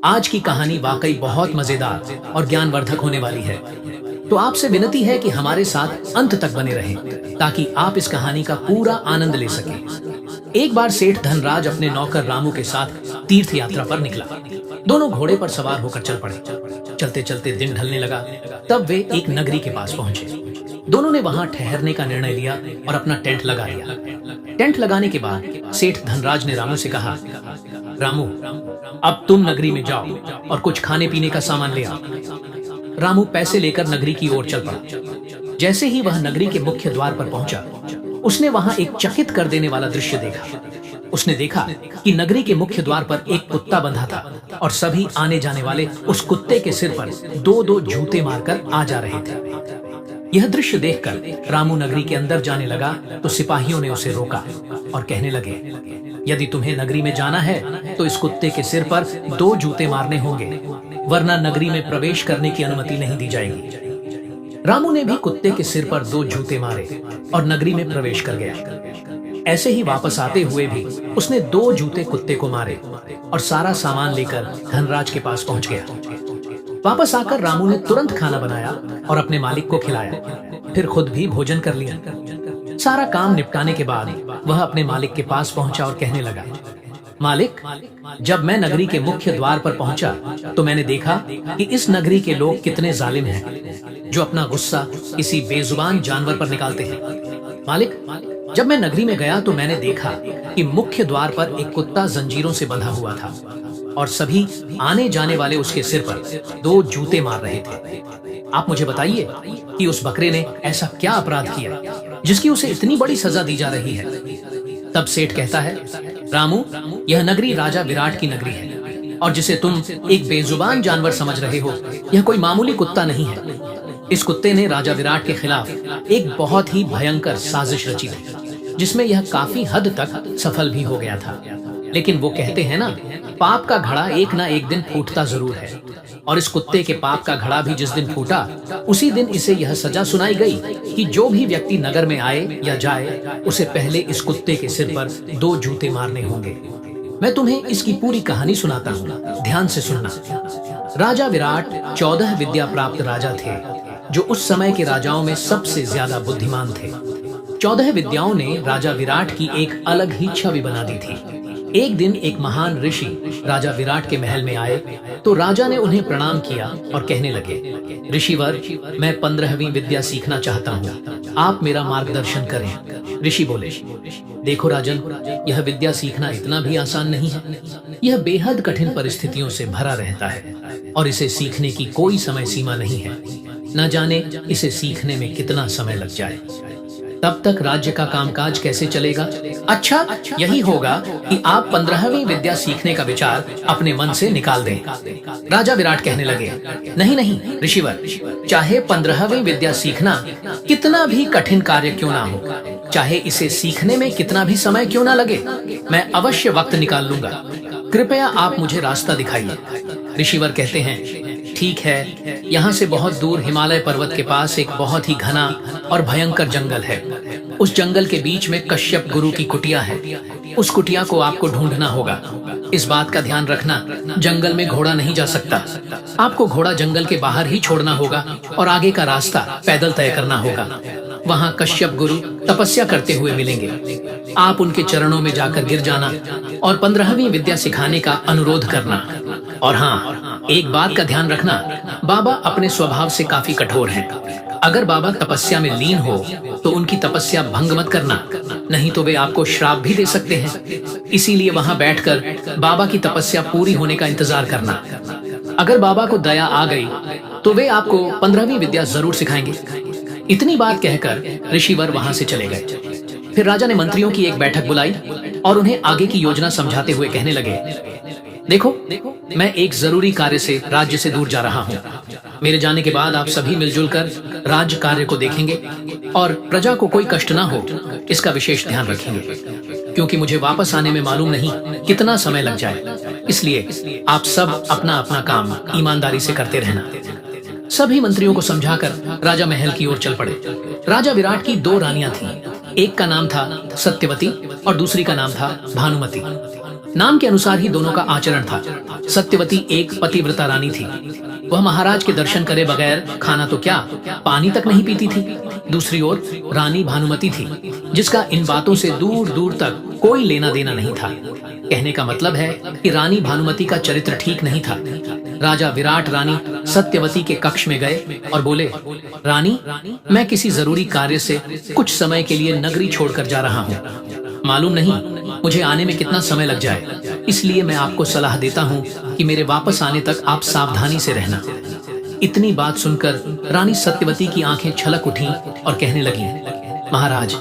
आज की कहानी वाकई बहुत मजेदार और ज्ञानवर्धक होने वाली है। तो आपसे विनती है कि हमारे साथ अंत तक बने रहें ताकि आप इस कहानी का पूरा आनंद ले सकें। एक बार सेठ धनराज अपने नौकर रामू के साथ तीर्थ यात्रा पर निकला। दोनों घोड़े पर सवार होकर चल पड़े। चलते चलते दिन ढलने लगा। तब वे एक नगरी के पास पहुंचे। दोनों ने वहां ठहरने का निर्णय लिया और अपना टेंट लगा लिया। टेंट लगाने के बाद सेठ धनराज ने रामू से कहा, रामू, अब तुम नगरी में जाओ और कुछ खाने पीने का सामान ले आओ। रामू पैसे लेकर नगरी की ओर चल पड़ा। जैसे ही वह नगरी के मुख्य द्वार पर पहुंचा, उसने वहां एक चकित कर देने वाला दृश्य देखा। उसने देखा कि नगरी के मुख्य द्वार पर एक कुत्ता बंधा था और सभी आने जाने वाले उस कुत्ते के सिर पर दो दो जूते मारकर आ जा रहे थे। यह दृश्य देखकर रामू नगरी के अंदर जाने लगा तो सिपाहियों ने उसे रोका और कहने लगे, यदि तुम्हें नगरी में जाना है तो इस कुत्ते के सिर पर दो जूते मारने होंगे, वरना नगरी में प्रवेश करने की अनुमति नहीं दी जाएगी। रामू ने भी कुत्ते के सिर पर दो जूते मारे और नगरी में प्रवेश कर गया। ऐसे ही वापस आते हुए भी उसने दो जूते कुत्ते को मारे और सारा सामान लेकर धनराज के पास पहुंच गया। वापस आकर रामू ने तुरंत खाना बनाया और अपने मालिक को खिलाया। फिर खुद भी भोजन कर लिया। सारा काम निपटाने के बाद वह अपने मालिक के पास पहुंचा और कहने लगा, मालिक, जब मैं नगरी के मुख्य द्वार पर पहुंचा तो मैंने देखा कि इस नगरी के लोग कितने जालिम हैं, जो अपना गुस्सा किसी बेजुबान जानवर पर निकालते हैं। मालिक, जब मैं नगरी में गया तो मैंने देखा कि मुख्य द्वार पर एक कुत्ता जंजीरों से बंधा हुआ था और सभी आने जाने वाले उसके सिर पर दो जूते मार रहे थे। आप मुझे बताइए कि उस बकरे ने ऐसा क्या अपराध किया जिसकी उसे इतनी बड़ी सजा दी जा रही है। तब सेठ कहता है, रामू, यह नगरी राजा विराट की नगरी है और जिसे तुम एक बेजुबान जानवर समझ रहे हो, यह कोई मामूली कुत्ता नहीं है। इस कुत्ते ने राजा विराट के खिलाफ एक बहुत ही भयंकर साजिश रची थी, जिसमें यह काफी हद तक सफल भी हो गया था। लेकिन वो कहते हैं ना, पाप का घड़ा एक ना एक दिन फूटता जरूर है, और इस कुत्ते के पाप का घड़ा भी जिस दिन फूटा, उसी दिन इसे यह सजा सुनाई गई कि जो भी व्यक्ति नगर में आए या जाए, उसे पहले इस कुत्ते के सिर पर दो जूते मारने होंगे। मैं तुम्हें इसकी पूरी कहानी सुनाता हूँ, ध्यान से सुनना। राजा विराट 14 विद्या प्राप्त राजा थे, जो उस समय के राजाओं में सबसे ज्यादा बुद्धिमान थे। 14 विद्याओं ने राजा विराट की एक अलग ही छवि बना दी थी। एक दिन एक महान ऋषि राजा विराट के महल में आए तो राजा ने उन्हें प्रणाम किया और कहने लगे, ऋषिवर, मैं 15वीं विद्या सीखना चाहता हूँ, आप मेरा मार्गदर्शन करें। ऋषि बोले, देखो राजन, यह विद्या सीखना इतना भी आसान नहीं है। यह बेहद कठिन परिस्थितियों से भरा रहता है और इसे सीखने की कोई समय सीमा नहीं है। न जाने इसे सीखने में कितना समय लग जाए। तब तक राज्य का कामकाज कैसे चलेगा? अच्छा, यही होगा कि आप 15वीं विद्या सीखने का विचार अपने मन से निकाल दें। राजा विराट कहने लगे, नहीं नहीं ऋषिवर, चाहे 15वीं विद्या सीखना कितना भी कठिन कार्य क्यों ना हो, चाहे इसे सीखने में कितना भी समय क्यों ना लगे, मैं अवश्य वक्त निकाल लूंगा। कृपया आप मुझे रास्ता दिखाइए। ऋषिवर कहते हैं, ठीक है, यहाँ से बहुत दूर हिमालय पर्वत के पास एक बहुत ही घना और भयंकर जंगल है। उस जंगल के बीच में कश्यप गुरु की कुटिया है। उस कुटिया को आपको ढूंढना होगा। इस बात का ध्यान रखना, जंगल में घोड़ा नहीं जा सकता। आपको घोड़ा जंगल के बाहर ही छोड़ना होगा और आगे का रास्ता पैदल तय करना होगा। वहाँ कश्यप गुरु तपस्या करते हुए मिलेंगे। आप उनके चरणों में जाकर गिर जाना और 15वीं विद्या सिखाने का अनुरोध करना। और हाँ, एक बात का ध्यान रखना, बाबा अपने स्वभाव से काफी कठोर हैं। अगर बाबा तपस्या में लीन हो तो उनकी तपस्या भंग मत करना, नहीं तो वे आपको श्राप भी दे सकते हैं। इसीलिए वहां बैठकर बाबा की तपस्या पूरी होने का इंतजार करना। अगर बाबा को दया आ गई तो वे आपको 15वीं विद्या जरूर सिखाएंगे। इतनी बात कहकर ऋषिवर वहां से चले गए। फिर राजा ने मंत्रियों की एक बैठक बुलाई और उन्हें आगे की योजना समझाते हुए कहने लगे, देखो, मैं एक जरूरी कार्य से राज्य से दूर जा रहा हूँ। मेरे जाने के बाद आप सभी मिलजुल कर राज्य कार्य को देखेंगे और प्रजा को कोई कष्ट ना हो, इसका विशेष ध्यान रखेंगे, क्योंकि मुझे वापस आने में मालूम नहीं कितना समय लग जाए। इसलिए आप सब अपना अपना काम ईमानदारी से करते रहना। सभी मंत्रियों को समझाकर राजा महल की ओर चल पड़े। राजा विराट की 2 रानियां थीं। एक का नाम था सत्यवती और दूसरी का नाम था भानुमति। नाम के अनुसार ही दोनों का आचरण था। सत्यवती एक पतिव्रता रानी थी। वह महाराज के दर्शन करे बगैर खाना तो क्या, पानी तक नहीं पीती थी। दूसरी ओर रानी भानुमति थी, जिसका इन बातों से दूर दूर तक कोई लेना देना नहीं था। कहने का मतलब है कि रानी भानुमति का चरित्र ठीक नहीं था। राजा विराट रानी सत्यवती के कक्ष में गए और बोले, रानी, मैं किसी जरूरी कार्य से कुछ समय के लिए नगरी छोड़कर जा रहा हूँ। मालूम नहीं मुझे आने में कितना समय लग जाए, इसलिए मैं आपको सलाह देता हूँ कि मेरे वापस आने तक आप सावधानी से रहना। इतनी बात सुनकर रानी सत्यवती की आंखें छलक उठी और कहने लगी, महाराज,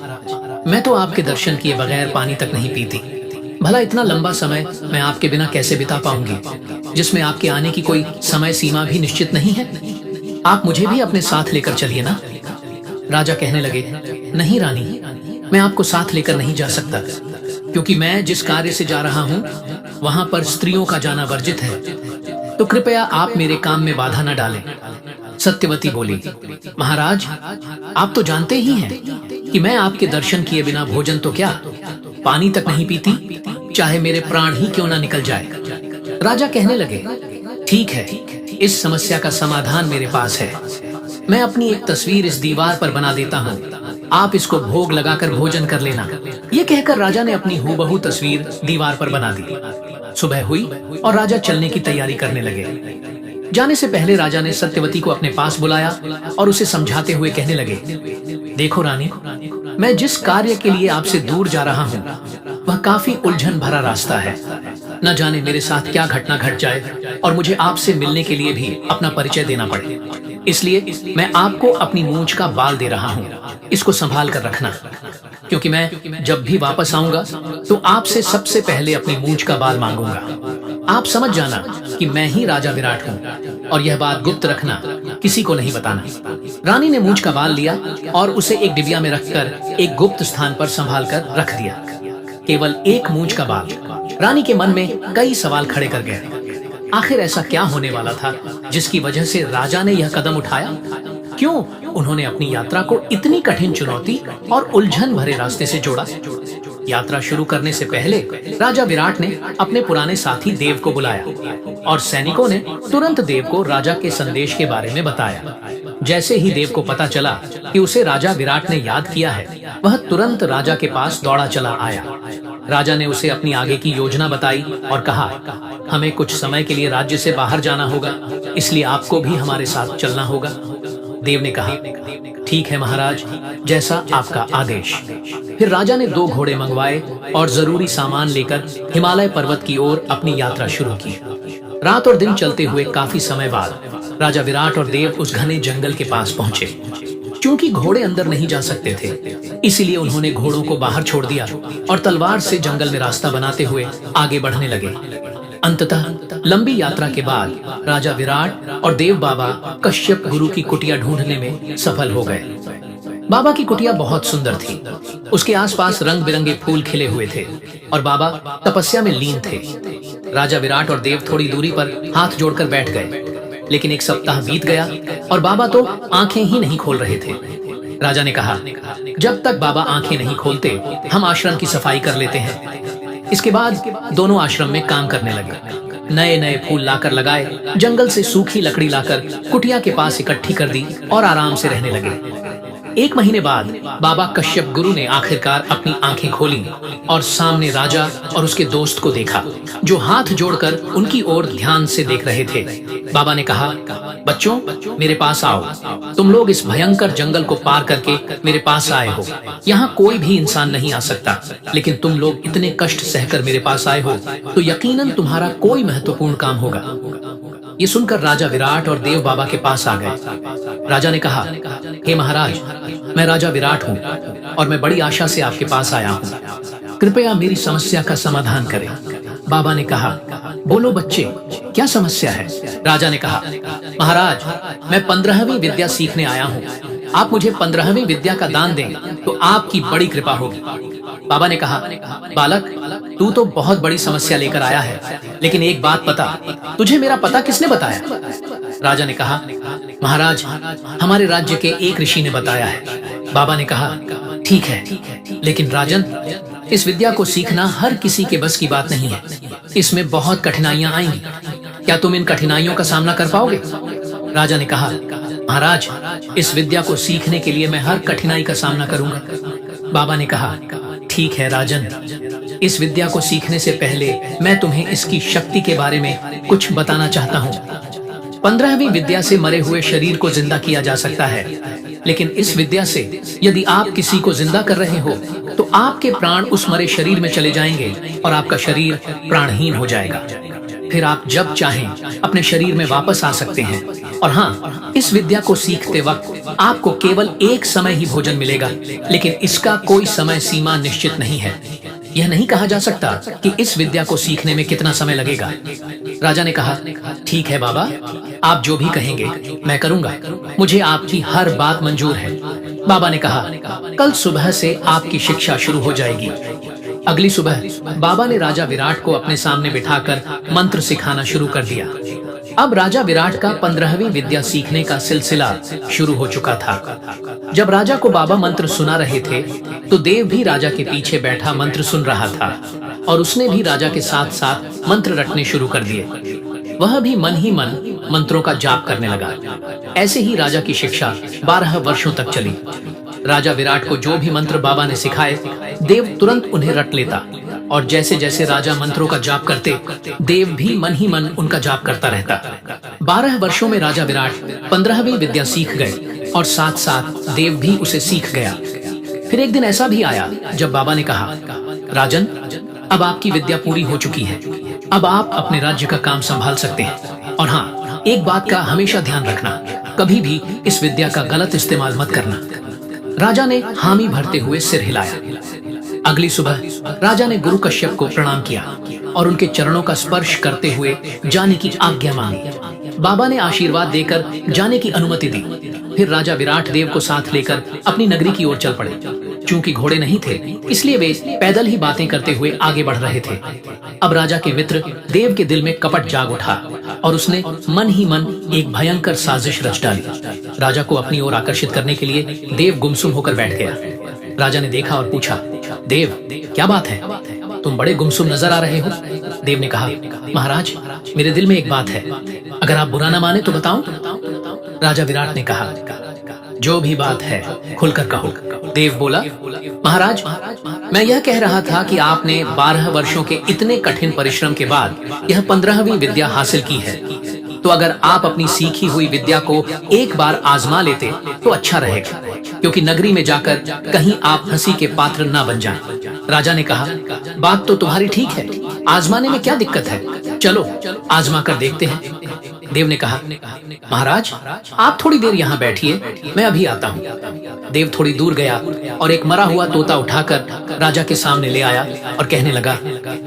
मैं तो आपके दर्शन किए बगैर पानी तक नहीं पीती। भला इतना लंबा समय मैं आपके बिना कैसे बिता पाऊंगी, जिसमें आपके आने की कोई समय सीमा भी निश्चित नहीं है। आप मुझे भी अपने साथ लेकर चलिए ना। राजा कहने लगे, नहीं रानी, मैं आपको साथ लेकर नहीं जा सकता, क्योंकि मैं जिस कार्य से जा रहा हूँ वहां पर स्त्रियों का जाना वर्जित है। तो कृपया आप मेरे काम में बाधा न डालें। सत्यवती बोली, महाराज, आप तो जानते ही हैं कि मैं आपके दर्शन किए बिना भोजन तो क्या, पानी तक नहीं पीती, चाहे मेरे प्राण ही क्यों ना निकल जाए। राजा कहने लगे, ठीक है, इस समस्या का समाधान मेरे पास है। मैं अपनी एक तस्वीर इस दीवार पर बना देता हूँ, आप इसको भोग लगाकर भोजन कर लेना। ये कहकर राजा ने अपनी हूबहू तस्वीर दीवार पर बना दी। सुबह हुई और राजा चलने की तैयारी करने लगे। जाने से पहले राजा ने सत्यवती को अपने पास बुलाया और उसे समझाते हुए कहने लगे, देखो रानी, मैं जिस कार्य के लिए आपसे दूर जा रहा हूँ वह काफी उलझन भरा रास्ता है। न जाने मेरे साथ क्या घटना घट जाए और मुझे आपसे मिलने के लिए भी अपना परिचय देना पड़े। इसलिए मैं आपको अपनी मूंछ का बाल दे रहा हूँ, इसको संभाल कर रखना, क्योंकि मैं जब भी वापस आऊंगा तो आपसे सबसे पहले अपनी मूंछ का बाल मांगूंगा। आप समझ जाना कि मैं ही राजा विराट हूँ और यह बात गुप्त रखना, किसी को नहीं बताना। रानी ने मूंछ का बाल लिया और उसे एक डिबिया में रखकर एक गुप्त स्थान पर संभाल कर रख दिया। केवल एक मूंछ का बाल रानी के मन में कई सवाल खड़े कर गए। आखिर ऐसा क्या होने वाला था जिसकी वजह से राजा ने यह कदम उठाया? क्यों उन्होंने अपनी यात्रा को इतनी कठिन चुनौती और उलझन भरे रास्ते से जोड़ा? यात्रा शुरू करने से पहले राजा विराट ने अपने पुराने साथी देव को बुलाया और सैनिकों ने तुरंत देव को राजा के संदेश के बारे में बताया। जैसे ही देव को पता चला कि उसे राजा विराट ने याद किया है, वह तुरंत राजा के पास दौड़ा चला आया। राजा ने उसे अपनी आगे की योजना बताई और कहा, हमें कुछ समय के लिए राज्य से बाहर जाना होगा, इसलिए आपको भी हमारे साथ चलना होगा। देव ने कहा, ठीक है महाराज, जैसा आपका आदेश। फिर राजा ने 2 घोड़े मंगवाए और जरूरी सामान लेकर हिमालय पर्वत की ओर अपनी यात्रा शुरू की। रात और दिन चलते हुए काफी समय बाद राजा विराट और देव उस घने जंगल के पास पहुंचे। क्योंकि घोड़े अंदर नहीं जा सकते थे, इसीलिए उन्होंने घोड़ों को बाहर छोड़ दिया और तलवार से जंगल में रास्ता बनाते हुए आगे बढ़ने लगे। अंततः लंबी यात्रा के बाद राजा विराट और देव बाबा कश्यप गुरु की कुटिया ढूंढने में सफल हो गए। बाबा की कुटिया बहुत सुंदर थी। उसके आसपास रंग बिरंगे फूल खिले हुए थे और बाबा तपस्या में लीन थे। राजा विराट और देव थोड़ी दूरी पर हाथ जोड़कर बैठ गए, लेकिन 1 सप्ताह बीत गया और बाबा तो आंखें ही नहीं खोल रहे थे। राजा ने कहा, जब तक बाबा आंखें नहीं खोलते हम आश्रम की सफाई कर लेते हैं। इसके बाद दोनों आश्रम में काम करने लगे। नए नए फूल लाकर लगाए, जंगल से सूखी लकड़ी लाकर कुटिया के पास इकट्ठी कर दी और आराम से रहने लगे। 1 महीने बाद बाबा कश्यप गुरु ने आखिरकार अपनी आंखें खोली और सामने राजा और उसके दोस्त को देखा, जो हाथ जोड़कर उनकी ओर ध्यान से देख रहे थे। बाबा ने कहा, बच्चों, मेरे पास आओ। तुम लोग इस भयंकर जंगल को पार करके मेरे पास आए हो। यहाँ कोई भी इंसान नहीं आ सकता, लेकिन तुम लोग इतने कष्ट सहकर मेरे पास आए हो तो यकीनन तुम्हारा कोई महत्वपूर्ण काम होगा। ये सुनकर राजा विराट और देव बाबा के पास आ गए। राजा ने कहा, हे महाराज, मैं राजा विराट हूँ और मैं बड़ी आशा से आपके पास आया हूँ। कृपया मेरी समस्या का समाधान करें। बाबा ने कहा, बोलो बच्चे, क्या समस्या है? राजा ने कहा, महाराज, मैं 15वीं विद्या सीखने आया हूँ। आप मुझे 15वीं विद्या का दान दें तो आपकी बड़ी कृपा होगी। बाबा ने कहा, बालक, तू तो बहुत बड़ी समस्या लेकर आया है, लेकिन एक बात बता, तुझे मेरा पता किसने बताया? राजा ने कहा, महाराज, हमारे राज्य के एक ऋषि ने बताया है। बाबा ने कहा, ठीक है, लेकिन राजन, इस विद्या को सीखना हर किसी के बस की बात नहीं है। इसमें बहुत कठिनाइयां आएंगी। क्या तुम इन कठिनाइयों का सामना कर पाओगे? राजा ने कहा, महाराज, इस विद्या को सीखने के लिए मैं हर कठिनाई का सामना करूंगा। बाबा ने कहा, ठीक है राजन, इस विद्या को सीखने से पहले मैं तुम्हें इसकी शक्ति के बारे में कुछ बताना चाहता हूँ। 15वीं विद्या से मरे हुए शरीर को जिंदा किया जा सकता है, लेकिन इस विद्या से यदि आप किसी को जिंदा कर रहे हो तो आपके प्राण उस मरे शरीर में चले जाएंगे और आपका शरीर प्राणहीन हो जाएगा। फिर आप जब चाहें अपने शरीर में वापस आ सकते हैं। और हाँ, इस विद्या को सीखते वक्त आपको केवल एक समय ही भोजन मिलेगा, लेकिन इसका कोई समय सीमा निश्चित नहीं है। यह नहीं कहा जा सकता कि इस विद्या को सीखने में कितना समय लगेगा। राजा ने कहा, ठीक है बाबा, आप जो भी कहेंगे मैं करूंगा। मुझे आपकी हर बात मंजूर है। बाबा ने कहा, कल सुबह से आपकी शिक्षा शुरू हो जाएगी। अगली सुबह बाबा ने राजा विराट को अपने सामने बिठाकर मंत्र सिखाना शुरू कर दिया। अब राजा विराट का 15वीं विद्या सीखने का सिलसिला शुरू हो चुका था। जब राजा को बाबा मंत्र सुना रहे थे तो देव भी राजा के पीछे बैठा मंत्र सुन रहा था और उसने भी राजा के साथ साथ मंत्र रटने शुरू कर दिए। वह भी मन ही मन मंत्रों का जाप करने लगा। ऐसे ही राजा की शिक्षा 12 वर्षों तक चली। राजा विराट को जो भी मंत्र बाबा ने सिखाए, देव तुरंत उन्हें रट लेता और जैसे जैसे राजा मंत्रों का जाप करते, देव भी मन ही मन उनका जाप करता रहता। 12 वर्षों में राजा विराट 15वीं विद्या सीख गए और साथ साथ देव भी उसे सीख गया। फिर एक दिन ऐसा भी आया जब बाबा ने कहा, राजन, अब आपकी विद्या पूरी हो चुकी है। अब आप अपने राज्य का काम संभाल सकते हैं। और हाँ, एक बात का हमेशा ध्यान रखना, कभी भी इस विद्या का गलत इस्तेमाल मत करना। राजा ने हामी भरते हुए सिर हिलाया। अगली सुबह राजा ने गुरु कश्यप को प्रणाम किया और उनके चरणों का स्पर्श करते हुए जाने की आज्ञा मांगी। बाबा ने आशीर्वाद देकर जाने की अनुमति दी। फिर राजा विराट देव को साथ लेकर अपनी नगरी की ओर चल पड़े। चूंकि घोड़े नहीं थे, इसलिए वे पैदल ही बातें करते हुए आगे बढ़ रहे थे। अब राजा के मित्र देव के दिल में कपट जाग उठा और उसने मन ही मन एक भयंकर साजिश रच डाली। राजा को अपनी ओर आकर्षित करने के लिए देव गुमसुम होकर बैठ गया। राजा ने देखा और पूछा, देव, क्या बात है? तुम बड़े गुमसुम नजर आ रहे हो। देव ने कहा, महाराज, मेरे दिल में एक बात है, अगर आप बुरा ना माने तो बताऊं। राजा विराट ने कहा, जो भी बात है खुलकर कहो। देव बोला, महाराज, मैं यह कह रहा था कि आपने 12 वर्षों के इतने कठिन परिश्रम के बाद यह 15वीं विद्या हासिल की है, तो अगर आप अपनी सीखी हुई विद्या को एक बार आजमा लेते तो अच्छा रहेगा, क्योंकि नगरी में जाकर कहीं आप हंसी के पात्र ना बन जाएं। राजा ने कहा, बात तो तुम्हारी ठीक है, आजमाने में क्या दिक्कत है, चलो आजमा कर देखते हैं। देव ने कहा, महाराज, आप थोड़ी देर यहाँ बैठिए, मैं अभी आता हूँ। देव थोड़ी दूर गया और एक मरा हुआ तोता उठाकर राजा के सामने ले आया और कहने लगा,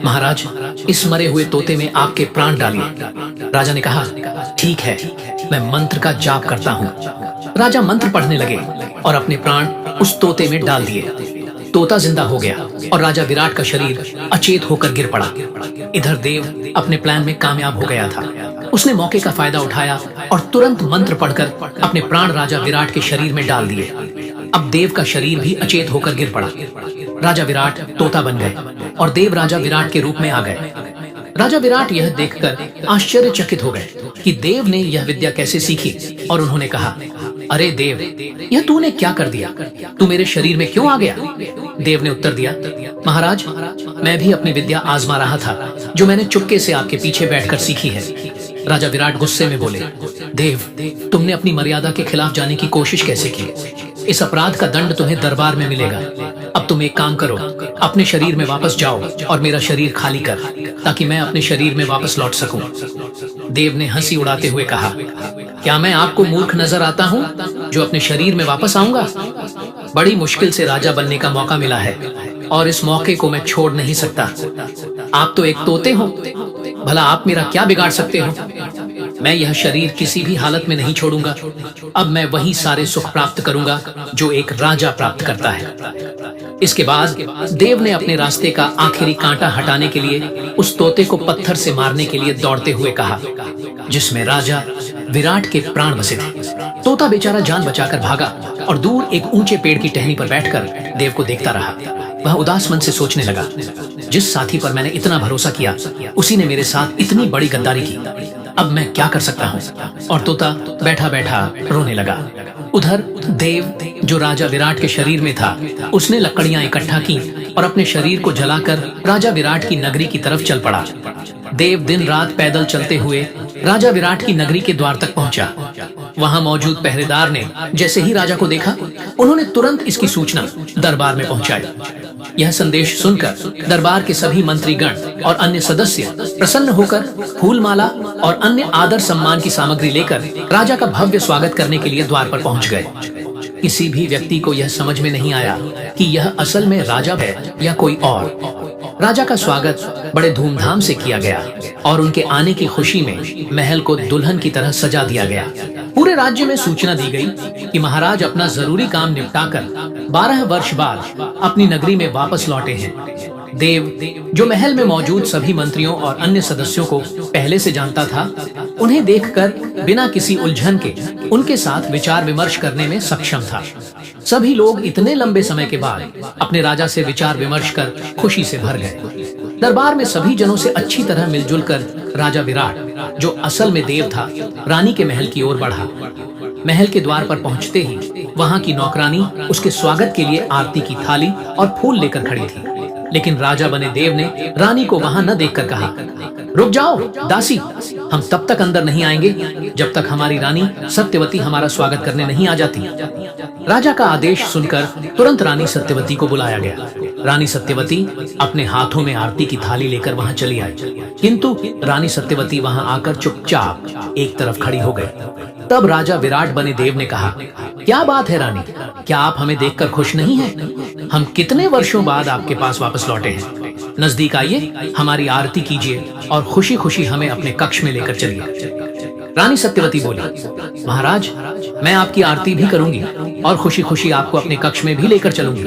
महाराज, इस मरे हुए तोते में आपके प्राण डालिए। राजा ने कहा, ठीक है, मैं मंत्र का जाप करता हूँ। राजा मंत्र पढ़ने लगे और अपने प्राण उस तोते में डाल दिए। तोता जिंदा हो गया और राजा विराट का शरीर अचेत होकर गिर पड़ा। इधर देव अपने प्लान में कामयाब हो गया था। उसने मौके का फायदा उठाया और तुरंत मंत्र पढ़कर अपने प्राण राजा विराट के शरीर में डाल दिए। अब देव का शरीर भी अचेत होकर गिर पड़ा। राजा विराट तोता बन गए और देव राजा विराट के रूप में आ गए। राजा विराट यह देखकर आश्चर्यचकित हो गए कि देव ने यह विद्या कैसे सीखी और उन्होंने कहा, अरे देव, यह तूने क्या कर दिया? तू मेरे शरीर में क्यों आ गया? देव ने उत्तर दिया, महाराज, मैं भी अपनी विद्या आजमा रहा था, जो मैंने चुपके से आपके पीछे बैठकर सीखी है। राजा विराट गुस्से में बोले, देव, तुमने अपनी मर्यादा के खिलाफ जाने की कोशिश कैसे की? इस अपराध का दंड तुम्हें दरबार में मिलेगा। अब तुम एक काम करो, अपने शरीर में वापस जाओ और मेरा शरीर खाली कर, ताकि मैं अपने शरीर में वापस लौट सकूं। देव ने हंसी उड़ाते हुए कहा, क्या मैं आपको मूर्ख नजर आता हूं जो अपने शरीर में वापस आऊंगा? बड़ी मुश्किल से राजा बनने का मौका मिला है और इस मौके को मैं छोड़ नहीं सकता। आप तो एक तोते हो, भला आप मेरा क्या बिगाड़ सकते हो? मैं यह शरीर किसी भी हालत में नहीं छोड़ूंगा। अब मैं वही सारे सुख प्राप्त करूंगा जो एक राजा प्राप्त करता है। इसके बाद देव ने अपने रास्ते का आखिरी कांटा हटाने के लिए उस तोते को पत्थर से मारने के लिए दौड़ते हुए कहा, जिसमें राजा विराट के प्राण बसे थे। तोता बेचारा जान बचाकर भागा और दूर एक ऊंचे पेड़ की टहनी पर बैठकर देव को देखता रहा। वह उदास मन से सोचने लगा, जिस साथी पर मैंने इतना भरोसा किया उसी ने मेरे साथ इतनी बड़ी गद्दारी की। अब मैं क्या कर सकता हूँ? और तोता बैठा बैठा रोने लगा। उधर देव, जो राजा विराट के शरीर में था, उसने लकड़ियां इकट्ठा की और अपने शरीर को जलाकर राजा विराट की नगरी की तरफ चल पड़ा। देव दिन रात पैदल चलते हुए राजा विराट की नगरी के द्वार तक पहुंचा। वहां मौजूद पहरेदार ने जैसे ही राजा को देखा, उन्होंने तुरंत इसकी सूचना दरबार में पहुंचाई। यह संदेश सुनकर दरबार के सभी मंत्रीगण और अन्य सदस्य प्रसन्न होकर फूलमाला और अन्य आदर सम्मान की सामग्री लेकर राजा का भव्य स्वागत करने के लिए द्वार पर पहुंच गए। किसी भी व्यक्ति को यह समझ में नहीं आया कि यह असल में राजा है या कोई और। राजा का स्वागत बड़े धूमधाम से किया गया और उनके आने की खुशी में महल को दुल्हन की तरह सजा दिया गया। पूरे राज्य में सूचना दी गई कि महाराज अपना जरूरी काम निपटाकर 12 वर्ष बाद अपनी नगरी में वापस लौटे हैं। देव, जो महल में मौजूद सभी मंत्रियों और अन्य सदस्यों को पहले से जानता था, उन्हें देखकर बिना किसी उलझन के उनके साथ विचार विमर्श करने में सक्षम था। सभी लोग इतने लंबे समय के बाद अपने राजा से विचार विमर्श कर खुशी से भर गए। दरबार में सभी जनों से अच्छी तरह मिलजुल कर राजा विराट, जो असल में देव था, रानी के महल की ओर बढ़ा। महल के द्वार पर पहुंचते ही वहां की नौकरानी उसके स्वागत के लिए आरती की थाली और फूल लेकर खड़ी थी। लेकिन राजा बने देव ने रानी को वहां न देखकर कहा, रुक जाओ दासी, हम तब तक अंदर नहीं आएंगे जब तक हमारी रानी सत्यवती हमारा स्वागत करने नहीं आ जाती। राजा का आदेश सुनकर तुरंत रानी सत्यवती को बुलाया गया। रानी सत्यवती अपने हाथों में आरती की थाली लेकर वहां चली आई, किंतु रानी सत्यवती वहां आकर चुपचाप एक तरफ खड़ी हो गई। तब राजा विराट बने देव ने कहा, क्या बात है रानी, क्या आप हमें देखकर खुश नहीं हैं? हम कितने वर्षों बाद आपके पास वापस लौटे हैं। नजदीक आइए, हमारी आरती कीजिए और खुशी खुशी हमें अपने कक्ष में लेकर चलिए। रानी सत्यवती बोली, महाराज, मैं आपकी आरती भी करूंगी और खुशी खुशी आपको अपने कक्ष में भी लेकर चलूंगी,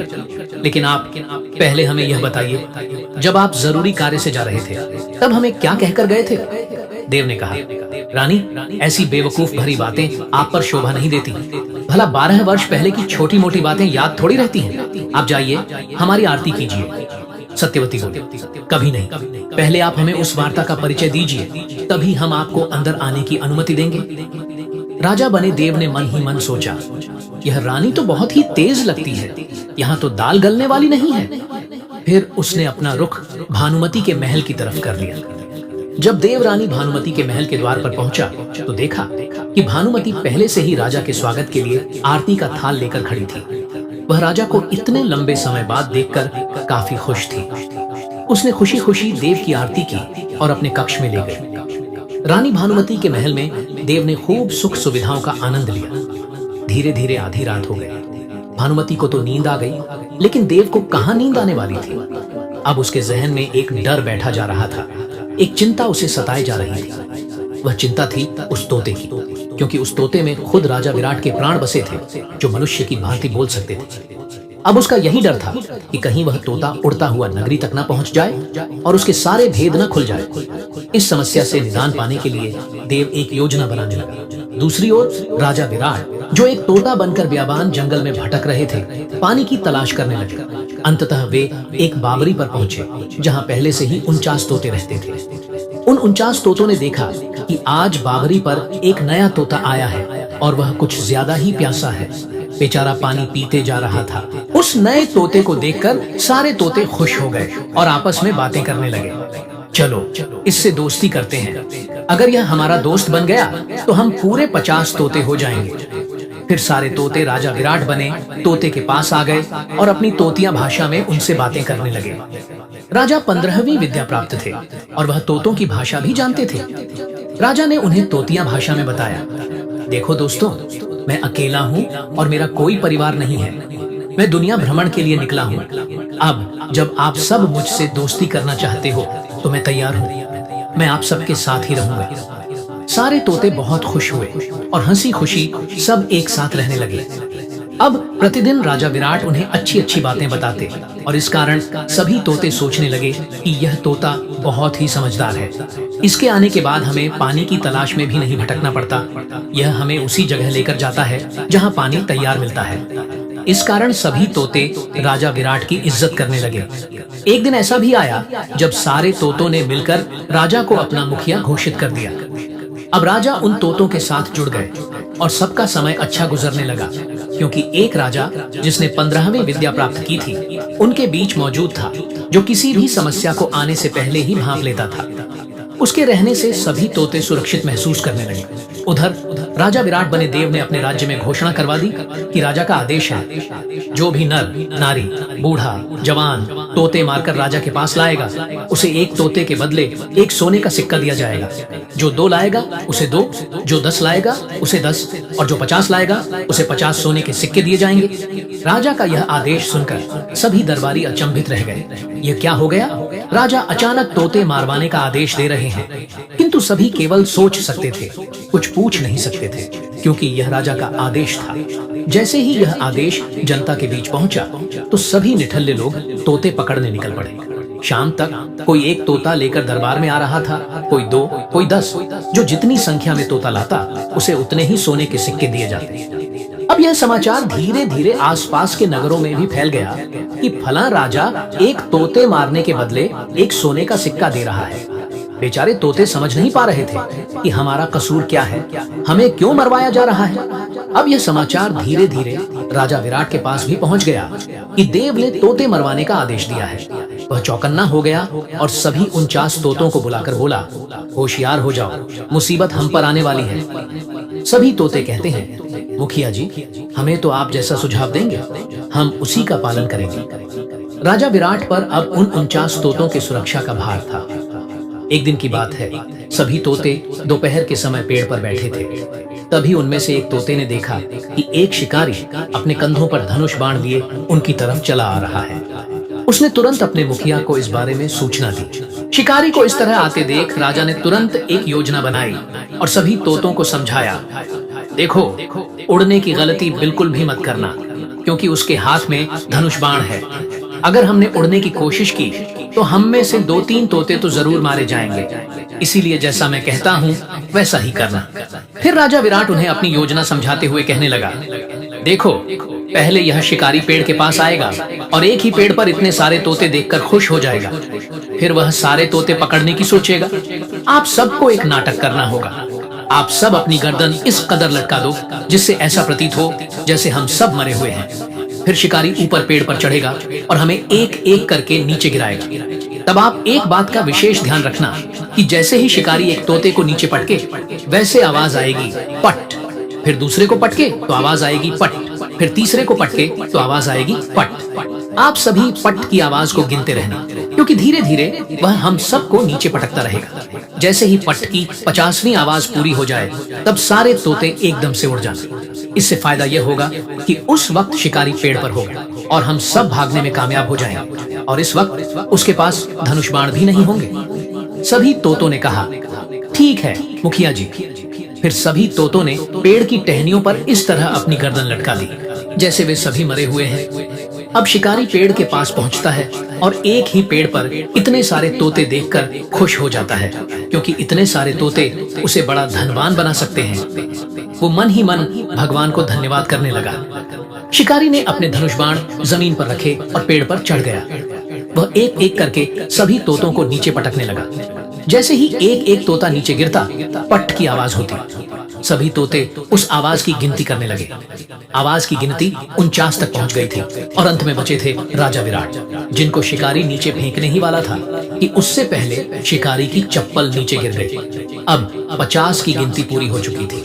लेकिन आप पहले हमें यह बताइए, जब आप जरूरी कार्य से जा रहे थे तब हमें क्या कहकर गए थे? देव ने कहा, रानी, ऐसी बेवकूफ भरी बातें आप पर शोभा नहीं देती। भला 12 वर्ष पहले की छोटी मोटी बातें याद थोड़ी रहती हैं। आप जाइए, हमारी आरती कीजिए। सत्यवती बोली, कभी नहीं, पहले आप हमें उस वार्ता का परिचय दीजिए, तभी हम आपको अंदर आने की अनुमति देंगे। राजा बने देव ने मन ही मन सोचा, यह रानी तो बहुत ही तेज लगती है, यहाँ तो दाल गलने वाली नहीं है। फिर उसने अपना रुख भानुमति के महल की तरफ कर लिया। जब देव रानी भानुमति के महल के द्वार पर पहुंचा तो देखा कि भानुमति पहले से ही राजा के स्वागत के लिए आरती का थाल लेकर खड़ी थी। वह राजा को इतने लंबे समय बाद देखकर काफी खुश थी। उसने खुशी खुशी देव की आरती की और अपने कक्ष में ले गई। रानी भानुमति के महल में देव ने खूब सुख सुविधाओं का आनंद लिया। धीरे धीरे आधी रात हो गई। भानुमति को तो नींद आ गई, लेकिन देव को कहाँ नींद आने वाली थी। अब उसके जहन में एक डर बैठा जा रहा था, एक चिंता उसे सताए जा रही थी। वह चिंता थी उस तोते की, क्योंकि उस तोते में खुद राजा विराट के प्राण बसे थे, जो मनुष्य की भांति बोल सकते थे। अब उसका यही डर था कि कहीं वह तोता उड़ता हुआ नगरी तक न पहुंच जाए और उसके सारे भेद न खुल जाए। इस समस्या से निदान पाने के लिए देव एक योजना बनाने लगा। दूसरी ओर राजा विराट, जो एक तोता बनकर बियाबान जंगल में भटक रहे थे, पानी की तलाश करने लगे। अंततः वे एक बावरी पर पहुंचे, जहां पहले से ही 49 तोते रहते थे। उन 49 तोतों ने देखा कि आज बावरी पर एक नया तोता आया है और वह कुछ ज्यादा ही प्यासा है। बेचारा पानी पीते जा रहा था। उस नए तोते को देखकर सारे तोते खुश हो गए और आपस में बातें करने लगे। चलो इससे दोस्ती करते हैं, अगर यह हमारा दोस्त बन गया तो हम पूरे 50 तोते हो जाएंगे। फिर सारे तोते राजा विराट बने तोते के पास आ गए और अपनी तोतिया भाषा में उनसे बातें करने लगे। राजा 15वीं विद्या प्राप्त थे और वह तोतों की भाषा भी जानते थे। राजा ने उन्हें तोतिया भाषा में बताया, देखो दोस्तों, मैं अकेला हूँ और मेरा कोई परिवार नहीं है। मैं दुनिया भ्रमण के लिए निकला हूँ। अब जब आप सब मुझसे दोस्ती करना चाहते हो तो मैं तैयार हूँ। मैं आप सबके साथ ही रहूंगा। सारे तोते बहुत खुश हुए और हंसी खुशी सब एक साथ रहने लगे। अब प्रतिदिन राजा विराट उन्हें अच्छी अच्छी बातें बताते और इस कारण सभी तोते सोचने लगे कि यह तोता बहुत ही समझदार है। इसके आने के बाद हमें पानी की तलाश में भी नहीं भटकना पड़ता। यह हमें उसी जगह लेकर जाता है जहां पानी तैयार मिलता है। इस कारण सभी तोते राजा विराट की इज्जत करने लगे। एक दिन ऐसा भी आया जब सारे तोतों ने मिलकर राजा को अपना मुखिया घोषित कर दिया। अब राजा उन तोतों के साथ जुड़ गए और सबका समय अच्छा गुजरने लगा, क्योंकि एक राजा जिसने 15वीं विद्या प्राप्त की थी उनके बीच मौजूद था, जो किसी भी समस्या को आने से पहले ही भांप लेता था। उसके रहने से सभी तोते सुरक्षित महसूस करने लगे। उधर राजा विराट बने देव ने अपने राज्य में घोषणा करवा दी कि राजा का आदेश है, जो भी नर नारी बूढ़ा जवान तोते मारकर राजा के पास लाएगा उसे एक तोते के बदले एक सोने का सिक्का दिया जाएगा। जो 2 लाएगा उसे 2, जो 10 लाएगा उसे 10 और जो 50 लाएगा उसे 50 सोने के सिक्के दिए जाएंगे। राजा का यह आदेश सुनकर सभी दरबारी अचंभित रह गए। यह क्या हो गया? राजा अचानक तोते मारवाने का आदेश दे रहे हैं, किंतु सभी केवल सोच सकते थे, कुछ पूछ नहीं सकते थे, क्योंकि यह राजा का आदेश था। जैसे ही यह आदेश जनता के बीच पहुंचा तो सभी निठल्ले लोग तोते पकड़ने निकल पड़े। शाम तक कोई एक तोता लेकर दरबार में आ रहा था, कोई 2, कोई 10। जो जितनी संख्या में तोता लाता उसे उतने ही सोने के सिक्के दिए जाते। अब यह समाचार धीरे धीरे आसपास के नगरों में भी फैल गया कि फला राजा एक तोते मारने के बदले एक सोने का सिक्का दे रहा है। बेचारे तोते समझ नहीं पा रहे थे कि हमारा कसूर क्या है, हमें क्यों मरवाया जा रहा है। अब यह समाचार धीरे धीरे राजा विराट के पास भी पहुंच गया कि देव ने तोते मरवाने का आदेश दिया है। वह चौकन्ना हो गया और सभी 49 तोतों को बुलाकर बोला, होशियार हो जाओ, मुसीबत हम पर आने वाली है। सभी तोते कहते हैं, मुखिया जी, हमें तो आप जैसा सुझाव देंगे हम उसी का पालन करेंगे। राजा विराट पर अब उन 49 तोतों की सुरक्षा का भार था। एक दिन की बात है, सभी तोते दोपहर के समय पेड़ पर बैठे थे। तभी उनमें से एक तोते ने देखा कि एक शिकारी अपने कंधों पर धनुष बाण लिए उनकी तरफ चला आ रहा है। उसने तुरंत अपने मुखिया को इस बारे में सूचना दी। शिकारी को इस तरह आते देख राजा ने तुरंत एक योजना बनाई और सभी तोतों को समझाया, देखो, उड़ने की गलती बिल्कुल भी मत करना, क्योंकि उसके हाथ में धनुष बाण है। अगर हमने उड़ने की कोशिश की तो हम में से 2-3 तोते तो जरूर मारे जाएंगे, इसीलिए जैसा मैं कहता हूँ वैसा ही करना। फिर राजा विराट उन्हें अपनी योजना समझाते हुए कहने लगा, देखो, पहले यह शिकारी पेड़ के पास आएगा और एक ही पेड़ पर इतने सारे तोते देखकर खुश हो जाएगा। फिर वह सारे तोते पकड़ने की सोचेगा। आप सबको एक नाटक करना होगा। आप सब अपनी गर्दन इस कदर लटका दो जिससे ऐसा प्रतीत हो जैसे हम सब मरे हुए हैं। फिर शिकारी ऊपर पेड़ पर चढ़ेगा और हमें एक एक करके नीचे गिराएगा। तब आप एक बात का विशेष ध्यान रखना कि जैसे ही शिकारी एक तोते को नीचे पटके वैसे आवाज आएगी पट, फिर दूसरे को पटके तो आवाज आएगी पट, फिर तीसरे को पटके तो आवाज आएगी पट। आप सभी पट की आवाज को गिनते रहना, क्योंकि धीरे धीरे वह हम सबको नीचे पटकता रहेगा। जैसे ही पट की 50वीं आवाज पूरी हो जाए तब सारे तोते एकदम से उड़ जाते। इससे फायदा यह होगा कि उस वक्त शिकारी पेड़ पर होगा और हम सब भागने में कामयाब हो जाएंगे, और इस वक्त उसके पास धनुष बाण भी नहीं होंगे। सभी तोतों ने कहा, ठीक है मुखिया जी। फिर सभी तोतों ने पेड़ की टहनियों पर इस तरह अपनी गर्दन लटका दी जैसे वे सभी मरे हुए हैं। अब शिकारी पेड़ के पास पहुंचता है और एक ही पेड़ पर इतने सारे तोते देखकर खुश हो जाता है, क्योंकि इतने सारे तोते उसे बड़ा धनवान बना सकते हैं। वो मन ही मन भगवान को धन्यवाद करने लगा। शिकारी ने अपने धनुष बाण जमीन पर रखे और पेड़ पर चढ़ गया। वह एक एक करके सभी तोतों को नीचे पटकने लगा। जैसे ही एक एक तोता नीचे गिरता, पट की आवाज होती। सभी तोते उस आवाज की गिनती करने लगे। आवाज की गिनती 49 तक पहुंच गई थी और अंत में बचे थे राजा विराट, जिनको शिकारी नीचे फेंकने ही वाला था कि उससे पहले शिकारी की चप्पल नीचे गिर गई। अब 50 की गिनती पूरी हो चुकी थी।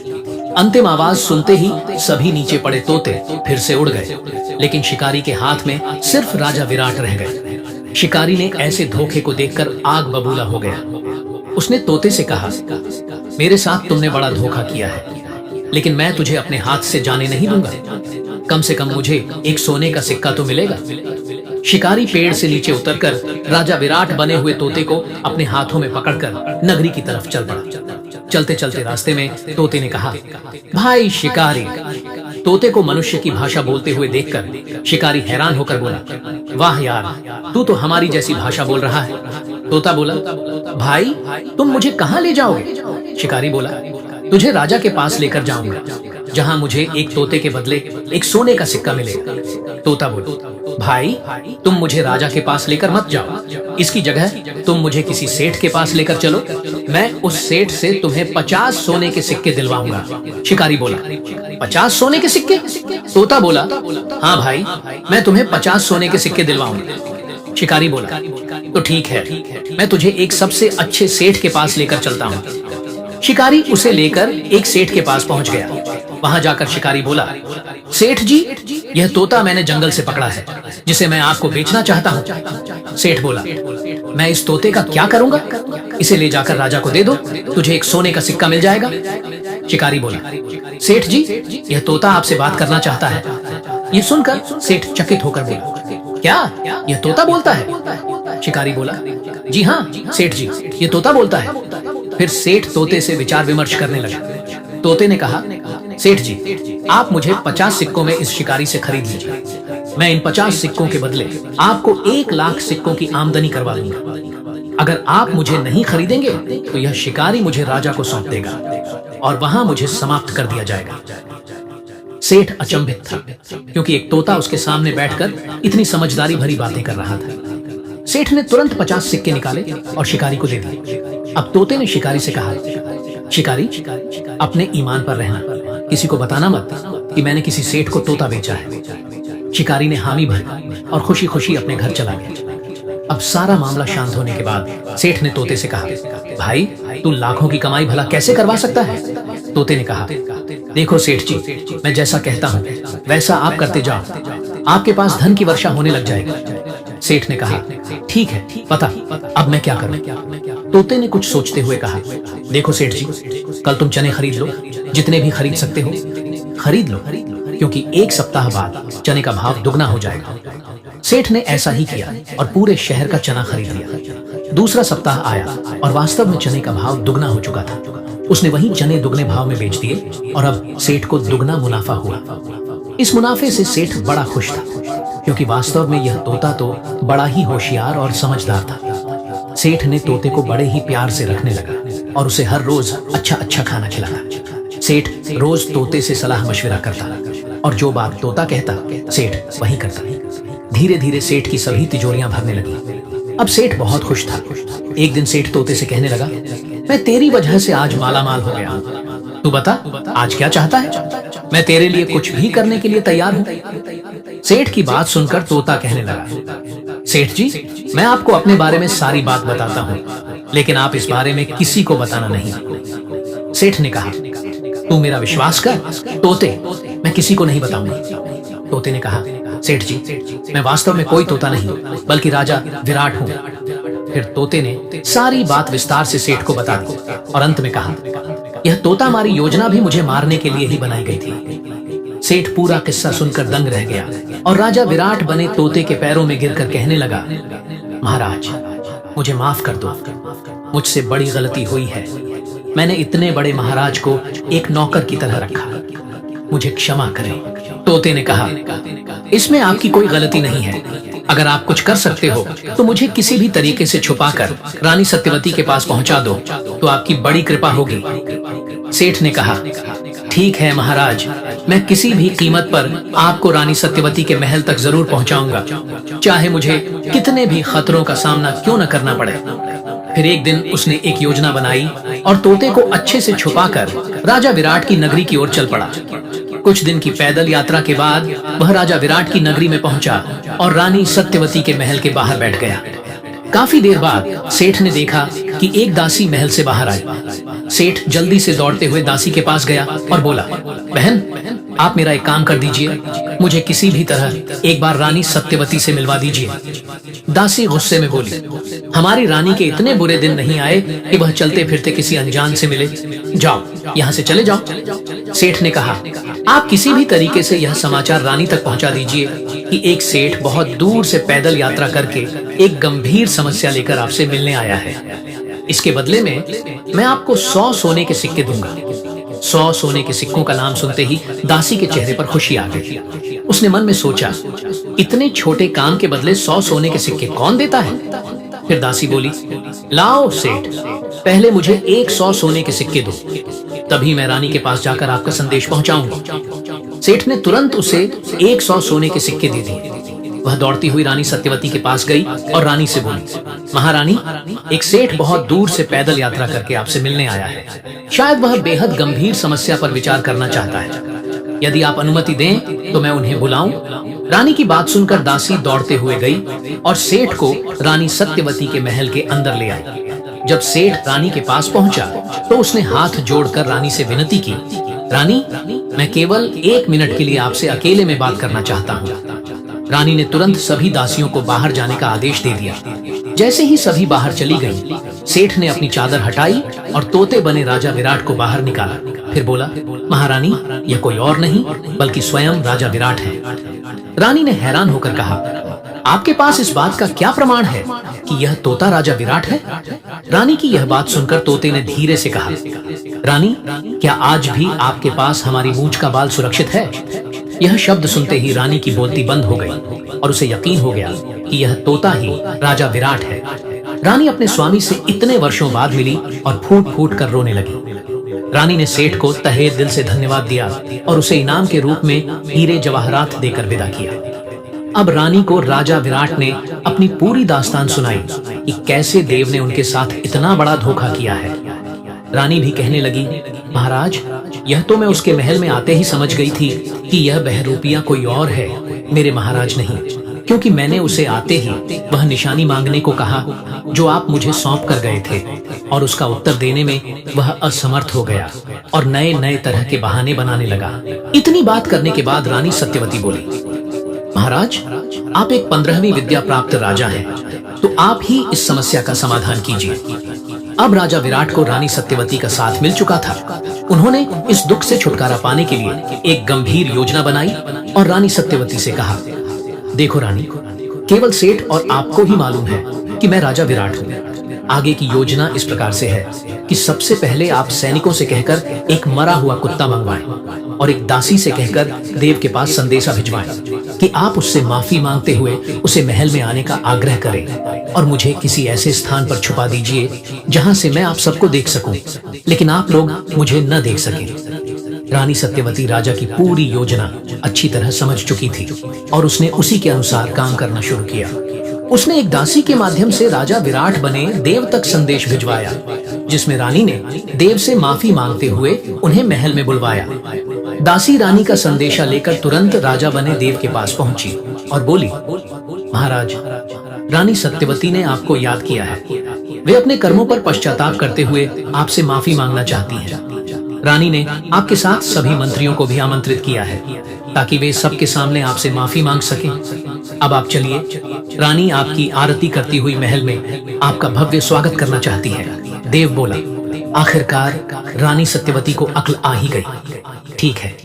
अंतिम आवाज सुनते ही सभी नीचे पड़े तोते फिर से उड़ गए, लेकिन शिकारी के हाथ में सिर्फ राजा विराट रह गए। शिकारी ने ऐसे धोखे को देखकर आग बबूला हो गया। उसने तोते से कहा, मेरे साथ तुमने बड़ा धोखा किया है, लेकिन मैं तुझे अपने हाथ से जाने नहीं दूंगा। कम से कम मुझे एक सोने का सिक्का तो मिलेगा। शिकारी पेड़ से नीचे उतरकर राजा विराट बने हुए तोते को अपने हाथों में पकड़कर नगरी की तरफ चल पड़ा। चलते चलते रास्ते में तोते ने कहा, भाई शिकारी। तोते को मनुष्य की भाषा बोलते हुए देखकर शिकारी हैरान होकर बोला, वाह यार, तू तो हमारी जैसी भाषा बोल रहा है। तोता बोला, भाई तुम मुझे कहाँ ले जाओगे? शिकारी बोला, तुझे राजा के पास लेकर जाऊंगा। जहां मुझे एक तोते के बदले एक सोने का सिक्का मिलेगा। तोता बोला, भाई तुम मुझे राजा के पास लेकर मत जाओ, इसकी जगह तुम मुझे किसी सेठ के पास लेकर चलो, मैं उस सेठ से तुम्हें 50 सोने के सिक्के दिलवाऊंगा। शिकारी बोला, 50 सोने के सिक्के? तोता बोला, हाँ भाई, मैं तुम्हें 50 सोने के सिक्के दिलवाऊंगा। शिकारी बोला, तो ठीक है, मैं तुझे एक सबसे अच्छे सेठ के पास लेकर चलता हूँ। शिकारी उसे लेकर एक सेठ के पास पहुंच गया। वहां जाकर शिकारी बोला, सेठ जी, यह तोता मैंने जंगल से पकड़ा है, जिसे मैं आपको बेचना चाहता हूँ। सेठ बोला, मैं इस तोते का क्या करूंगा? इसे ले जाकर राजा को दे दो, तुझे एक सोने का सिक्का मिल जाएगा। शिकारी बोला, सेठ जी, यह तोता आपसे बात करना चाहता है। यह सुनकर सेठ चकित होकर बोला, क्या यह तोता बोलता है? शिकारी बोला, जी हाँ सेठ जी, यह तोता बोलता है। फिर सेठ तोते से विचार विमर्श करने लगा। तोते ने कहा, सेठ जी, आप मुझे 50 सिक्कों में इस शिकारी से खरीद लीजिए। मैं इन 50 सिक्कों के बदले आपको 1 लाख सिक्कों की आमदनी करवा दूंगा। अगर आप मुझे नहीं खरीदेंगे तो यह शिकारी मुझे राजा को सौंप देगा और वहां मुझे समाप्त कर दिया जाएगा। सेठ अचंभित था, क्योंकि एक तोता उसके सामने बैठकर इतनी समझदारी भरी बातें कर रहा था। सेठ ने तुरंत 50 सिक्के निकाले और शिकारी को दे दिए। अब तोते ने शिकारी से कहा, शिकारी, अपने ईमान पर रहना, किसी को बताना मत कि मैंने किसी सेठ को तोता बेचा है। शिकारी ने हामी भरी और खुशी खुशी अपने घर चला गया। अब सारा मामला शांत होने के बाद सेठ ने तोते से कहा, भाई, तू लाखों की कमाई भला कैसे करवा सकता है? तोते ने कहा, देखो सेठ जी, मैं जैसा कहता हूँ वैसा आप करते जाओ, आपके पास धन की वर्षा होने लग जाएगी। सेठ ने कहा, ठीक है, पता, अब मैं क्या करूं? तोते ने कुछ सोचते हुए कहा, देखो सेठ जी, कल तुम चने खरीद लो, जितने भी खरीद सकते हो खरीद लो, क्योंकि 1 सप्ताह बाद चने का भाव दुगना हो जाएगा। सेठ ने ऐसा ही किया और पूरे शहर का चना खरीद लिया। दूसरा सप्ताह आया और वास्तव में चने का भाव दुगना हो चुका था। उसने वही चने दुगने भाव में बेच दिए और अब सेठ को दुगना मुनाफा हुआ। इस मुनाफे से सेठ बड़ा खुश था, क्योंकि वास्तव में यह तोता तो बड़ा ही होशियार और समझदार था। सेठ ने तोते को बड़े ही प्यार से रखने लगा और उसे हर रोज अच्छा अच्छा खाना खिलाता। सेठ रोज तोते से सलाह मशविरा करता और जो बात तोता कहता सेठ वही करता। धीरे धीरे सेठ की सभी तिजोरियां भरने लगी। अब सेठ बहुत खुश था। एक दिन सेठ तोते से कहने लगा, मैं तेरी वजह से आज माला माल हो गया। तू बता, आज क्या चाहता है? मैं तेरे लिए कुछ भी करने के लिए तैयार हूँ। सेठ की बात सुनकर तोता कहने लगा, सेठ जी, मैं आपको अपने बारे में सारी बात बताता हूँ, लेकिन आप इस बारे में किसी को बताना नहीं। सेठ ने कहा, तू मेरा विश्वास कर तोते, मैं किसी को नहीं बताऊंगा। तोते ने कहा, सेठ जी, मैं वास्तव में कोई तोता नहीं, बल्कि राजा विराट हूँ। फिर तोते ने सारी बात विस्तार से सेठ को बता दी और अंत में कहा, यह तोता हमारी योजना भी मुझे मारने के लिए ही बनाई गई थी। सेठ पूरा किस्सा सुनकर दंग रह गया और राजा विराट बने तोते के पैरों में गिरकर कहने लगा, महाराज, मुझे माफ कर दो, मुझसे बड़ी गलती हुई है। मैंने इतने बड़े महाराज को एक नौकर की तरह रखा, मुझे क्षमा करें। तोते ने कहा, इसमें आपकी कोई गलती नहीं है। अगर आप कुछ कर सकते हो तो मुझे किसी भी तरीके से छुपाकर रानी सत्यवती के पास पहुंचा दो, तो आपकी बड़ी कृपा होगी। सेठ ने कहा, ठीक है महाराज, मैं किसी भी कीमत पर आपको रानी सत्यवती के महल तक जरूर पहुंचाऊंगा, चाहे मुझे कितने भी खतरों का सामना क्यों न करना पड़े। फिर एक दिन उसने एक योजना बनाई और तोते को अच्छे से छुपाकर राजा विराट की नगरी की ओर चल पड़ा। कुछ दिन की पैदल यात्रा के बाद वह राजा विराट की नगरी में पहुंचा और रानी सत्यवती के महल के बाहर बैठ गया। काफी देर बाद सेठ ने देखा कि एक दासी महल से बाहर आई। सेठ जल्दी से दौड़ते हुए दासी के पास गया और बोला, बहन, आप मेरा एक काम कर दीजिए, मुझे किसी भी तरह एक बार रानी सत्यवती से मिलवा दीजिए। दासी गुस्से में बोली, हमारी रानी के इतने बुरे दिन नहीं आए कि वह चलते फिरते किसी अनजान से मिले। जाओ, यहाँ से चले जाओ। सेठ ने कहा, आप किसी भी तरीके से यह समाचार रानी तक पहुंचा दीजिए कि एक सेठ बहुत दूर से पैदल यात्रा करके एक गंभीर समस्या लेकर आपसे मिलने आया है। इसके बदले में मैं आपको 100 सोने के सिक्के दूंगा। 100 सोने के सिक्कों का नाम सुनते ही दासी के चेहरे पर खुशी आ गई। उसने मन में सोचा, इतने छोटे काम के बदले 100 सोने के सिक्के कौन देता है? फिर दासी बोली, लाओ सेठ, पहले मुझे 100 सोने के सिक्के दो, तभी मैं रानी के पास जाकर आपका संदेश पहुंचाऊंगा। सेठ ने तुरंत उसे 100 सोने के सिक्के दे दिए। वह दौड़ती हुई रानी सत्यवती के पास गई और रानी से बोली, महारानी, एक सेठ बहुत दूर से पैदल यात्रा करके आपसे मिलने आया है। शायद वह बेहद गंभीर समस्या पर विचार करना चाहता है। यदि आप अनुमति दें तो मैं उन्हें बुलाऊं। रानी की बात सुनकर दासी दौड़ते हुए गई और सेठ को रानी सत्यवती के महल के अंदर ले आई। जब सेठ रानी के पास पहुंचा तो उसने हाथ जोड़कर रानी से विनती की, रानी, मैं केवल 1 मिनट के लिए आपसे अकेले में बात करना चाहता हूँ। रानी ने तुरंत सभी दासियों को बाहर जाने का आदेश दे दिया। जैसे ही सभी बाहर चली गईं, सेठ ने अपनी चादर हटाई और तोते बने राजा विराट को बाहर निकाला। फिर बोला, महारानी, यह कोई और नहीं बल्कि स्वयं राजा विराट है। रानी ने हैरान होकर कहा, आपके पास इस बात का क्या प्रमाण है कि यह तोता राजा विराट है? रानी की यह बात सुनकर तोते ने धीरे से कहा, रानी, क्या आज भी आपके पास हमारी मूंछ का बाल सुरक्षित है? यह शब्द सुनते ही रानी की बोलती बंद हो गई और उसे यकीन हो गया कि यह तोता ही राजा विराट है। रानी अपने स्वामी से इतने वर्षों बाद मिली और फूट फूट कर रोने लगी। रानी ने सेठ को तहे दिल से धन्यवाद दिया और उसे इनाम के रूप में हीरे जवाहरात देकर विदा किया। अब रानी को राजा विराट ने अपनी पूरी दास्तान सुनाई कि कैसे देव ने उनके साथ इतना बड़ा धोखा किया है। रानी भी कहने लगी, महाराज, यह तो मैं उसके महल में आते ही समझ गई थी कि यह बहरूपिया कोई और है, मेरे महाराज नहीं, क्योंकि मैंने उसे आते ही वह निशानी मांगने को कहा जो आप मुझे सौंप कर गए थे, और उसका उत्तर देने में वह असमर्थ हो गया और नए नए तरह के बहाने बनाने लगा। इतनी बात करने के बाद रानी सत्यवती बोली, महाराज, आप एक 15वीं विद्या प्राप्त राजा हैं, तो आप ही इस समस्या का समाधान कीजिए। अब राजा विराट को रानी सत्यवती का साथ मिल चुका था। उन्होंने इस दुख से छुटकारा पाने के लिए एक गंभीर योजना बनाई और रानी सत्यवती से कहा, देखो रानी, केवल सेठ और आपको ही मालूम है कि मैं राजा विराट हूँ। आगे की योजना इस प्रकार से है कि सबसे पहले आप सैनिकों से कहकर एक मरा हुआ कुत्ता मंगवाएं और एक दासी से कहकर देव के पास संदेशा भिजवाएं कि आप उससे माफी मांगते हुए उसे महल में आने का आग्रह करें और मुझे किसी ऐसे स्थान पर छुपा दीजिए जहां से मैं आप सबको देख सकूं, लेकिन आप लोग मुझे न देख सकें। रानी सत्यवती राजा की पूरी योजना अच्छी तरह समझ चुकी थी और उसने उसी के अनुसार काम करना शुरू किया। उसने एक दासी के माध्यम से राजा विराट बने देव तक संदेश भिजवाया, जिसमें रानी ने देव से माफी मांगते हुए उन्हें महल में बुलवाया। दासी रानी का संदेशा लेकर तुरंत राजा बने देव के पास पहुंची और बोली, महाराज, रानी सत्यवती ने आपको याद किया है। वे अपने कर्मों पर पश्चाताप करते हुए आपसे माफी मांगना चाहती हैं। रानी ने आपके साथ सभी मंत्रियों को भी आमंत्रित किया है ताकि वे सबके सामने आपसे माफी मांग सकें। अब आप चलिए, रानी आपकी आरती करती हुई महल में आपका भव्य स्वागत करना चाहती है। देव बोला, आखिरकार रानी सत्यवती को अक्ल आ ही गई। ठीक है,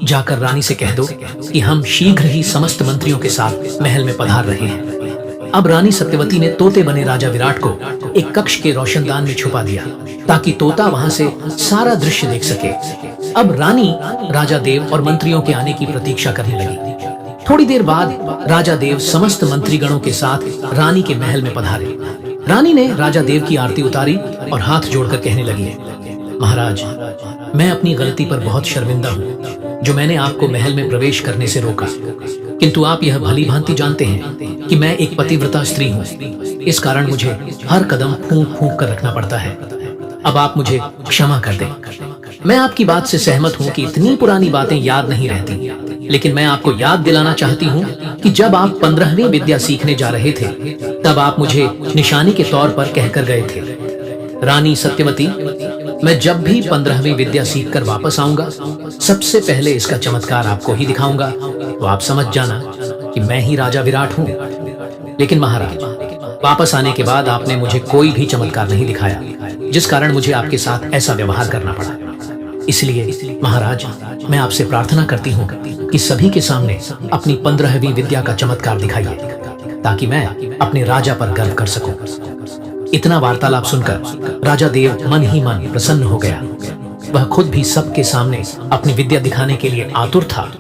जाकर रानी से कह दो कि हम शीघ्र ही समस्त मंत्रियों के साथ महल में पधार रहे हैं। अब रानी सत्यवती ने तोते बने राजा विराट को एक कक्ष के रोशनदान में छुपा दिया ताकि तोता वहां से सारा दृश्य देख सके। अब रानी राजा देव और मंत्रियों के आने की प्रतीक्षा करने लगी। थोड़ी देर बाद राजा देव समस्त मंत्रीगणों के साथ रानी के महल में पधारे। रानी ने राजा देव की आरती उतारी और हाथ जोड़कर कहने लगी, महाराज, मैं अपनी गलती पर बहुत शर्मिंदा हूँ जो मैंने आपको महल में प्रवेश करने से रोका, किंतु आप यह भली भांति जानते हैं कि मैं एक पतिव्रता स्त्री हूँ। इस कारण मुझे हर कदम फूंक फूंक कर रखना पड़ता है। अब आप मुझे क्षमा कर दें। मैं आपकी बात से सहमत हूँ कि इतनी पुरानी बातें याद नहीं रहती, लेकिन मैं आपको याद दिलाना चाहती हूँ कि जब आप 15वीं विद्या सीखने जा रहे थे तब आप मुझे निशानी के तौर पर कहकर गए थे, रानी सत्यवती, मैं जब भी 15वीं विद्या सीखकर वापस आऊंगा सबसे पहले इसका चमत्कार आपको ही दिखाऊंगा, तो आप समझ जाना कि मैं ही राजा विराट हूँ। लेकिन महाराज, वापस आने के बाद आपने मुझे कोई भी चमत्कार नहीं दिखाया, जिस कारण मुझे आपके साथ ऐसा व्यवहार करना पड़ा। इसलिए महाराज, मैं आपसे प्रार्थना करती हूँ कि सभी के सामने अपनी 15वीं विद्या का चमत्कार दिखाइए ताकि मैं अपने राजा पर गर्व कर सकूं। इतना वार्तालाप सुनकर राजा देव मन ही मन प्रसन्न हो गया। वह खुद भी सबके सामने अपनी विद्या दिखाने के लिए आतुर था,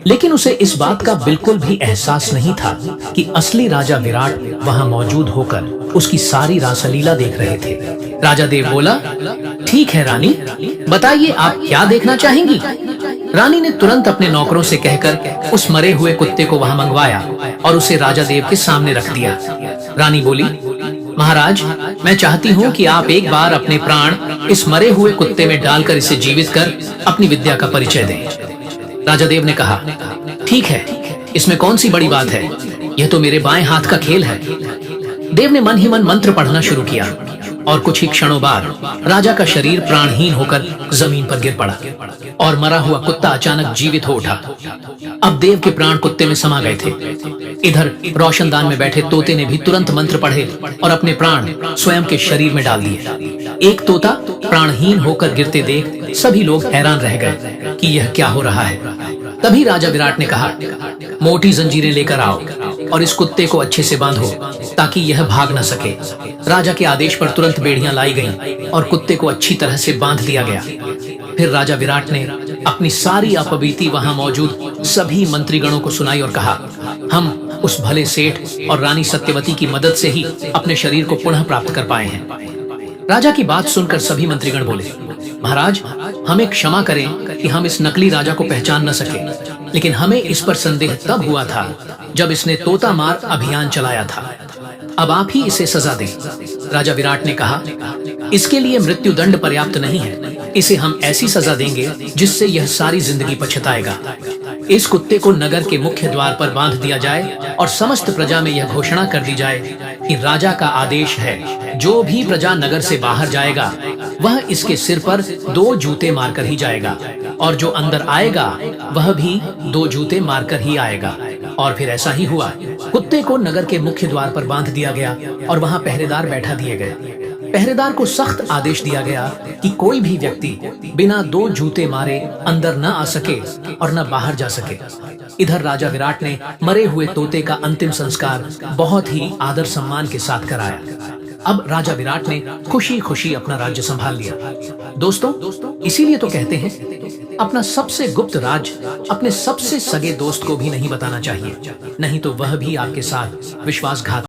लेकिन उसे इस बात का बिल्कुल भी एहसास नहीं था कि असली राजा विराट वहां मौजूद होकर उसकी सारी रासलीला देख रहे थे। राजा देव बोला, ठीक है रानी, बताइए आप क्या देखना चाहेंगी। रानी ने तुरंत अपने नौकरों से कहकर उस मरे हुए कुत्ते को वहां मंगवाया और उसे राजा देव के सामने रख दिया। रानी बोली, महाराज, मैं चाहती हूँ कि आप एक बार अपने प्राण इस मरे हुए कुत्ते में डालकर इसे जीवित कर अपनी विद्या का परिचय दें। राजा देव ने कहा, ठीक है, इसमें कौन सी बड़ी बात है, यह तो मेरे बाएं हाथ का खेल है। देव ने मन ही मन मंत्र पढ़ना शुरू किया और कुछ ही क्षणों बाद राजा का शरीर प्राणहीन होकर जमीन पर गिर पड़ा और मरा हुआ कुत्ता अचानक जीवित हो उठा। अब देव के प्राण कुत्ते में समा गए थे। इधर रोशनदान में बैठे तोते ने भी तुरंत मंत्र पढ़े और अपने प्राण स्वयं के शरीर में डाल दिए। एक तोता प्राणहीन होकर गिरते देख सभी लोग हैरान रह गए कि यह क्या हो रहा है। तभी राजा विराट ने कहा, मोटी जंजीरें लेकर आओ और इस कुत्ते को अच्छे से बांधो ताकि यह भाग न सके। राजा के आदेश पर तुरंत बेड़ियां लाई गईं और कुत्ते को अच्छी तरह से बांध दिया गया। फिर राजा विराट ने अपनी सारी अपबीती वहां मौजूद सभी मंत्रीगणों को सुनाई और कहा, हम उस भले सेठ और रानी सत्यवती की मदद से ही अपने शरीर को पुनः प्राप्त कर पाए हैं। राजा की बात सुनकर सभी मंत्रीगण बोले, महाराज, हमें क्षमा करें कि हम इस नकली राजा को पहचान न सके, लेकिन हमें इस पर संदेह तब हुआ था जब इसने तोता मार अभियान चलाया था। अब आप ही इसे सजा दें। राजा विराट ने कहा, इसके लिए मृत्यु दंड पर्याप्त नहीं है, इसे हम ऐसी सजा देंगे जिससे यह सारी जिंदगी पछताएगा। इस कुत्ते को नगर के मुख्य द्वार पर बांध दिया जाए और समस्त प्रजा में यह घोषणा कर दी जाए कि राजा का आदेश है, जो भी प्रजा नगर से बाहर जाएगा वह इसके सिर पर 2 जूते मारकर ही जाएगा और जो अंदर आएगा वह भी 2 जूते मारकर ही आएगा। और फिर ऐसा ही हुआ। कुत्ते को नगर के मुख्य द्वार पर बांध दिया गया और वहां पहरेदार बैठा दिए गए। पहरेदार को सख्त आदेश दिया गया कि कोई भी व्यक्ति बिना 2 जूते मारे अंदर न आ सके और न बाहर जा सके। इधर राजा विराट ने मरे हुए तोते का अंतिम संस्कार बहुत ही आदर सम्मान के साथ कराया। अब राजा विराट ने खुशी खुशी अपना राज्य संभाल लिया। दोस्तों, इसीलिए तो कहते हैं, अपना सबसे गुप्त राज अपने सबसे सगे दोस्त को भी नहीं बताना चाहिए, नहीं तो वह भी आपके साथ विश्वासघात